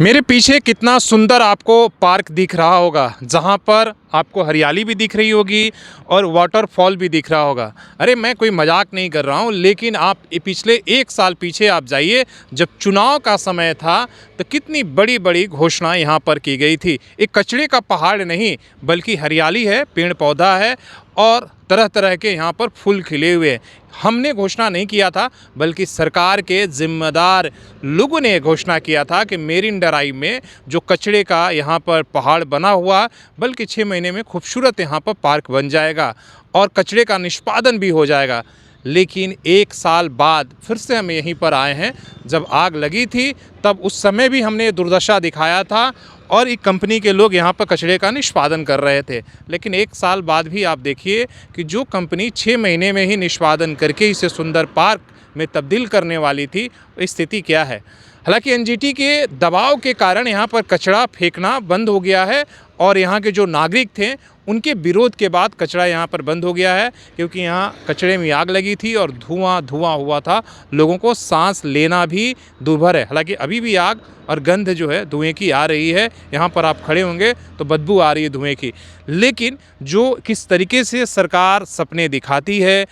मेरे पीछे कितना सुंदर आपको पार्क दिख रहा होगा, जहाँ पर आपको हरियाली भी दिख रही होगी और वाटरफॉल भी दिख रहा होगा। अरे मैं कोई मजाक नहीं कर रहा हूँ, लेकिन आप पिछले 1 साल पीछे आप जाइए, जब चुनाव का समय था तो कितनी बड़ी बड़ी घोषणा यहाँ पर की गई थी। एक कचरे का पहाड़ नहीं, बल्कि हरियाली है, पेड़ पौधा है और तरह तरह के यहाँ पर फूल खिले हुए हैं। हमने घोषणा नहीं किया था, बल्कि सरकार के जिम्मेदार लोगों ने घोषणा किया था कि मेरिन ड्राइव में जो कचरे का यहाँ पर पहाड़ बना हुआ, बल्कि 6 महीने में खूबसूरत यहाँ पर पार्क बन जाएगा और कचरे का निष्पादन भी हो जाएगा। लेकिन 1 साल बाद फिर से हम यहीं पर आए हैं। जब आग लगी थी तब उस समय भी हमने दुर्दशा दिखाया था और एक कंपनी के लोग यहाँ पर कचरे का निष्पादन कर रहे थे। लेकिन 1 साल बाद भी आप देखिए कि जो कंपनी 6 महीने में ही निष्पादन करके इसे सुंदर पार्क में तब्दील करने वाली थी, स्थिति क्या है। हालांकि एनजीटी के दबाव के कारण यहाँ पर कचरा फेंकना बंद हो गया है और यहाँ के जो नागरिक थे उनके विरोध के बाद कचरा यहाँ पर बंद हो गया है, क्योंकि यहाँ कचरे में आग लगी थी और धुआं धुआं हुआ था। लोगों को सांस लेना भी दूभर है। हालांकि अभी भी आग और गंध जो है धुएं की आ रही है। यहाँ पर आप खड़े होंगे तो बदबू आ रही है धुएं की। लेकिन जो किस तरीके से सरकार सपने दिखाती है,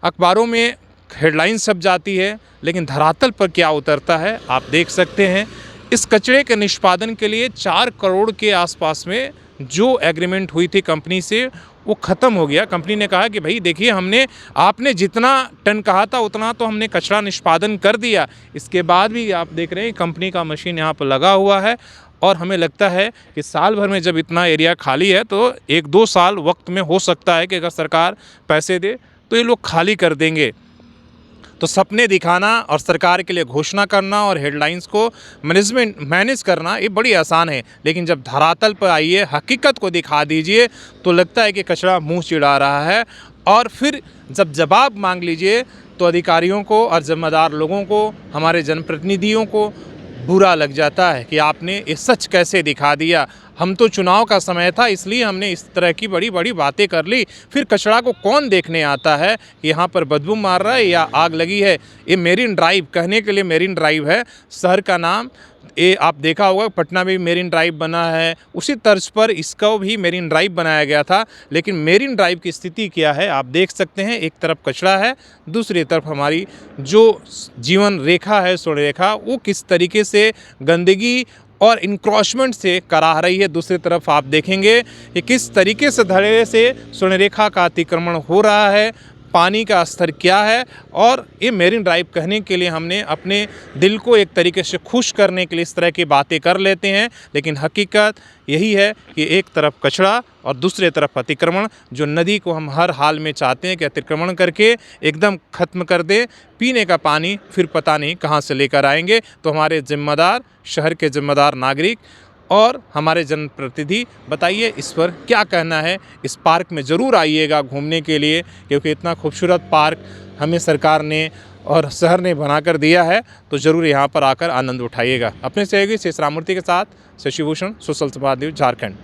अखबारों में हेडलाइन छप जाती है, लेकिन धरातल पर क्या उतरता है आप देख सकते हैं। इस कचरे के निष्पादन के लिए 4 करोड़ के आसपास में जो एग्रीमेंट हुई थी कंपनी से, वो ख़त्म हो गया। कंपनी ने कहा कि भाई देखिए, हमने आपने जितना टन कहा था उतना तो हमने कचरा निष्पादन कर दिया। इसके बाद भी आप देख रहे हैं कंपनी का मशीन यहाँ पर लगा हुआ है और हमें लगता है कि साल भर में जब इतना एरिया खाली है तो 1-2 साल वक्त में हो सकता है कि अगर सरकार पैसे दे तो ये लोग खाली कर देंगे। तो सपने दिखाना और सरकार के लिए घोषणा करना और हेडलाइंस को मैनेज करना ये बड़ी आसान है, लेकिन जब धरातल पर आइए, हकीकत को दिखा दीजिए, तो लगता है कि कचरा मुंह चिढ़ा रहा है। और फिर जब जवाब मांग लीजिए तो अधिकारियों को और जिम्मेदार लोगों को, हमारे जनप्रतिनिधियों को बुरा लग जाता है कि आपने ये सच कैसे दिखा दिया। हम तो चुनाव का समय था इसलिए हमने इस तरह की बड़ी बड़ी बातें कर ली। फिर कचरा को कौन देखने आता है, यहाँ पर बदबू मार रहा है या आग लगी है। ये मेरिन ड्राइव कहने के लिए मेरिन ड्राइव है, शहर का नाम। ये आप देखा होगा पटना में भी मेरिन ड्राइव बना है, उसी तर्ज पर इसका भी मेरिन ड्राइव बनाया गया था। लेकिन मेरिन ड्राइव की स्थिति क्या है आप देख सकते हैं। एक तरफ कचरा है, दूसरी तरफ हमारी जो जीवन रेखा है, स्वर्ण रेखा, वो किस तरीके से गंदगी और इंक्रोचमेंट से करा रही है। दूसरी तरफ आप देखेंगे कि किस तरीके से धड़े से स्वर्ण रेखा का अतिक्रमण हो रहा है, पानी का स्तर क्या है। और ये मेरिन ड्राइव कहने के लिए हमने अपने दिल को एक तरीके से खुश करने के लिए इस तरह की बातें कर लेते हैं, लेकिन हकीकत यही है कि एक तरफ कचरा और दूसरे तरफ अतिक्रमण, जो नदी को हम हर हाल में चाहते हैं कि अतिक्रमण करके एकदम ख़त्म कर दे। पीने का पानी फिर पता नहीं कहाँ से लेकर आएंगे। तो हमारे जिम्मेदार, शहर के जिम्मेदार नागरिक और हमारे जनप्रतिनिधि, बताइए इस पर क्या कहना है। इस पार्क में ज़रूर आइएगा घूमने के लिए, क्योंकि इतना खूबसूरत पार्क हमें सरकार ने और शहर ने बनाकर दिया है। तो ज़रूर यहाँ पर आकर आनंद उठाइएगा। अपने सहयोगी शेष राममूर्ति के साथ शशिभूषण, सोशल संवाद न्यूज़, झारखंड।